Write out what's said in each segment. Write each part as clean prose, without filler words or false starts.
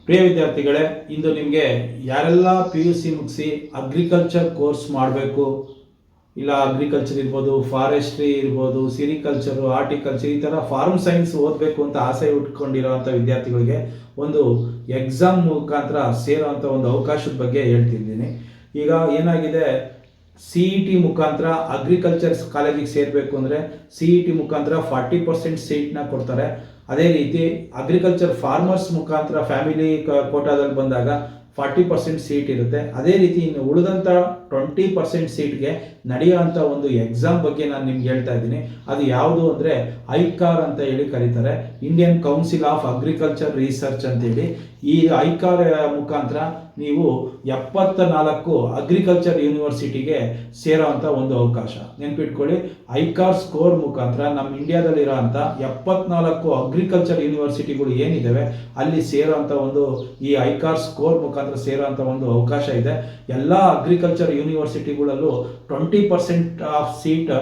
ಪ್ರಿಯ ವಿದ್ಯಾರ್ಥಿಗಳೇ, ಇಂದು ನಿಮಗೆ ಯಾರೆಲ್ಲ PUC ಮುಗಿಸಿ ಅಗ್ರಿಕಲ್ಚರ್ ಕೋರ್ಸ್ ಮಾಡಬೇಕು, ಇಲ್ಲ ಅಗ್ರಿಕಲ್ಚರ್ ಇರ್ಬೋದು, ಫಾರೆಸ್ಟ್ರಿ ಇರ್ಬೋದು, ಸಿರಿಕಲ್ಚರು, ಆರ್ಟಿಕಲ್ಚರ್, ಈ ಥರ ಫಾರ್ಮ್ ಸೈನ್ಸ್ ಓದಬೇಕು ಅಂತ ಆಸೆ ಉಟ್ಕೊಂಡಿರೋವಂಥ ವಿದ್ಯಾರ್ಥಿಗಳಿಗೆ ಒಂದು ಎಕ್ಸಾಮ್ ಮುಖಾಂತರ ಸೇರೋವಂಥ ಒಂದು ಅವಕಾಶದ ಬಗ್ಗೆ ಹೇಳ್ತಿದ್ದೀನಿ. ಈಗ ಏನಾಗಿದೆ, CET ಮುಖಾಂತರ ಅಗ್ರಿಕಲ್ಚರ್ ಕಾಲೇಜಿಗೆ ಸೇರಬೇಕು ಅಂದರೆ CET ಮುಖಾಂತರ 40% ಸೀಟ್ನ ಕೊಡ್ತಾರೆ. ಅದೇ ರೀತಿ ಅಗ್ರಿಕಲ್ಚರ್ ಫಾರ್ಮರ್ಸ್ ಮುಖಾಂತರ ಫ್ಯಾಮಿಲಿ ಕೋಟಾದಲ್ಲಿ ಬಂದಾಗ 40% ಸೀಟ್ ಇರುತ್ತೆ. ಅದೇ ರೀತಿ ಇನ್ನು ಉಳಿದಂಥ 20% ಸೀಟ್ಗೆ ನಡೆಯುವಂಥ ಒಂದು ಎಕ್ಸಾಮ್ ಬಗ್ಗೆ ನಾನು ನಿಮ್ಗೆ ಹೇಳ್ತಾ ಇದ್ದೀನಿ. ಅದು ಯಾವುದು ಅಂದರೆ ಐಕಾರ್ ಅಂತ ಹೇಳಿ ಕರೀತಾರೆ, Indian Council of Agriculture Research ಅಂತೇಳಿ. ಈ ಐಕಾರ್ ಮುಖಾಂತರ ನೀವು 74 ಅಗ್ರಿಕಲ್ಚರ್ ಯೂನಿವರ್ಸಿಟಿಗೆ ಸೇರೋವಂಥ ಒಂದು ಅವಕಾಶ. ನೆನ್ಪಿಟ್ಕೊಳ್ಳಿ, ಐಕಾರ್ ಸ್ಕೋರ್ ಮುಖಾಂತರ ನಮ್ಮ ಇಂಡಿಯಾದಲ್ಲಿರೋಂಥ 74 ಅಗ್ರಿಕಲ್ಚರ್ ಯೂನಿವರ್ಸಿಟಿಗಳು ಏನಿದ್ದಾವೆ ಅಲ್ಲಿ ಸೇರೋವಂಥ ಒಂದು ಈ ಐಕಾರ್ ಸ್ಕೋರ್ ಮುಖಾಂತರ ಸೇರೋವಂಥ ಒಂದು ಅವಕಾಶ ಇದೆ. ಎಲ್ಲ ಅಗ್ರಿಕಲ್ಚರ್ ಯೂನಿವರ್ಸಿಟಿಗಳಲ್ಲೂ 20% ಆಫ್ ಸೀಟ್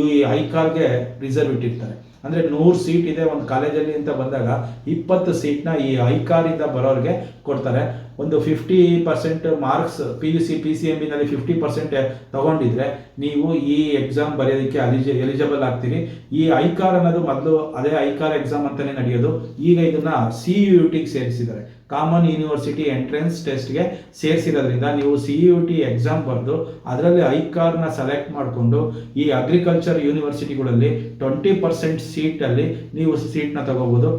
ಈ ಐಕಾರ್ಗೆ ರಿಸರ್ವ್ ಇಟ್ಟಿರ್ತಾರೆ. ಅಂದರೆ 100 ಸೀಟ್ ಇದೆ ಒಂದು ಕಾಲೇಜಲ್ಲಿ ಅಂತ ಬಂದಾಗ 20 ಸೀಟ್ನ ಈ ಐಕಾರಿಂದ ಬರೋರಿಗೆ ಕೊಡ್ತಾರೆ. ಒಂದು 50% ಮಾರ್ಕ್ಸ್ PUC PCMBನಲ್ಲಿ 50% ತಗೊಂಡಿದ್ರೆ ನೀವು ಈ ಎಕ್ಸಾಮ್ ಬರೆಯೋದಕ್ಕೆ ಎಲಿಜಿಬಲ್ ಆಗ್ತೀರಿ. ಈ ಐಕಾರ್ ಅನ್ನೋದು ಮೊದಲು ಅದೇ ಐಕಾರ್ ಎಕ್ಸಾಮ್ ಅಂತಲೇ ನಡೆಯೋದು. ಈಗ ಇದನ್ನ CUETಗೆ ಸೇರಿಸಿದ್ದಾರೆ, ಕಾಮನ್ ಯೂನಿವರ್ಸಿಟಿ ಎಂಟ್ರೆನ್ಸ್ ಟೆಸ್ಟ್ಗೆ ಸೇರಿಸಿರೋದ್ರಿಂದ ನೀವು CUET ಎಕ್ಸಾಮ್ ಬರೆದು ಅದರಲ್ಲಿ ಐಕಾರ್ನ ಸೆಲೆಕ್ಟ್ ಮಾಡಿಕೊಂಡು ಈ ಅಗ್ರಿಕಲ್ಚರ್ ಯೂನಿವರ್ಸಿಟಿಗಳಲ್ಲಿ 20% ಸೀಟಲ್ಲಿ ನೀವು ಸೀಟ್ನ ತಗೋಬೋದು.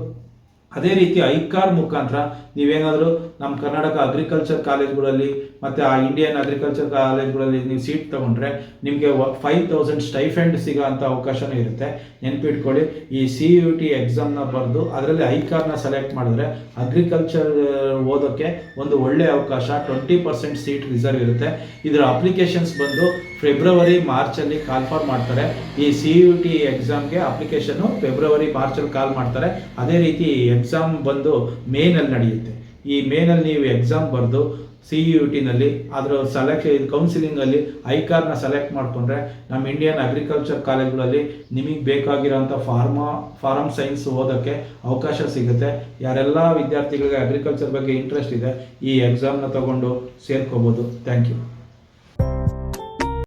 ಅದೇ ರೀತಿ ಐಕಾರ್ ಮುಖಾಂತರ ನೀವೇನಾದರೂ ನಮ್ಮ ಕರ್ನಾಟಕ ಅಗ್ರಿಕಲ್ಚರ್ ಕಾಲೇಜ್ಗಳಲ್ಲಿ ಮತ್ತು ಆ ಇಂಡಿಯನ್ ಅಗ್ರಿಕಲ್ಚರ್ ಕಾಲೇಜ್ಗಳಲ್ಲಿ ನೀವು ಸೀಟ್ ತೊಗೊಂಡ್ರೆ ನಿಮಗೆ 5000 ಸ್ಟೈಫೆಂಡ್ ಸಿಗೋ ಅಂಥ ಅವಕಾಶನೂ ಇರುತ್ತೆ. ನೆನ್ಪಿಟ್ಕೊಳ್ಳಿ, ಈ CUET ಎಕ್ಸಾಮ್ನ ಬರೆದು ಅದರಲ್ಲಿ ಐಕಾರ್ನ ಸೆಲೆಕ್ಟ್ ಮಾಡಿದ್ರೆ ಅಗ್ರಿಕಲ್ಚರ್ ಓದೋಕ್ಕೆ ಒಂದು ಒಳ್ಳೆಯ ಅವಕಾಶ. 20% ಸೀಟ್ ರಿಸರ್ವ್ ಇರುತ್ತೆ. ಇದರ ಅಪ್ಲಿಕೇಶನ್ಸ್ ಬಂದು ಫೆಬ್ರವರಿ ಮಾರ್ಚಲ್ಲಿ ಕಾಲ್ಫಾರ್ ಮಾಡ್ತಾರೆ. ಈ CUET ಎಕ್ಸಾಮ್ಗೆ ಅಪ್ಲಿಕೇಶನ್ನು ಫೆಬ್ರವರಿ ಮಾರ್ಚಲ್ಲಿ ಕಾಲ್ ಮಾಡ್ತಾರೆ. ಅದೇ ರೀತಿ ಎಕ್ಸಾಮ್ ಬಂದು ಮೇನಲ್ಲಿ ನಡೆಯುತ್ತೆ. ಈ ಮೇನಲ್ಲಿ ನೀವು ಎಕ್ಸಾಮ್ ಬರೆದು CUETನಲ್ಲಿ ಅದರ ಕೌನ್ಸಿಲಿಂಗಲ್ಲಿ ಐಕಾರ್ನ ಸೆಲೆಕ್ಟ್ ಮಾಡಿಕೊಂಡ್ರೆ ನಮ್ಮ ಇಂಡಿಯನ್ ಅಗ್ರಿಕಲ್ಚರ್ ಕಾಲೇಜ್ಗಳಲ್ಲಿ ನಿಮಗೆ ಬೇಕಾಗಿರೋಂಥ ಫಾರ್ಮ್ ಸೈನ್ಸ್ ಓದೋಕ್ಕೆ ಅವಕಾಶ ಸಿಗುತ್ತೆ. ಯಾರೆಲ್ಲ ವಿದ್ಯಾರ್ಥಿಗಳಿಗೆ ಅಗ್ರಿಕಲ್ಚರ್ ಬಗ್ಗೆ ಇಂಟ್ರೆಸ್ಟ್ ಇದೆ ಈ ಎಕ್ಸಾಮ್ನ ತಗೊಂಡು ಸೇರ್ಕೋಬೋದು. Thank you.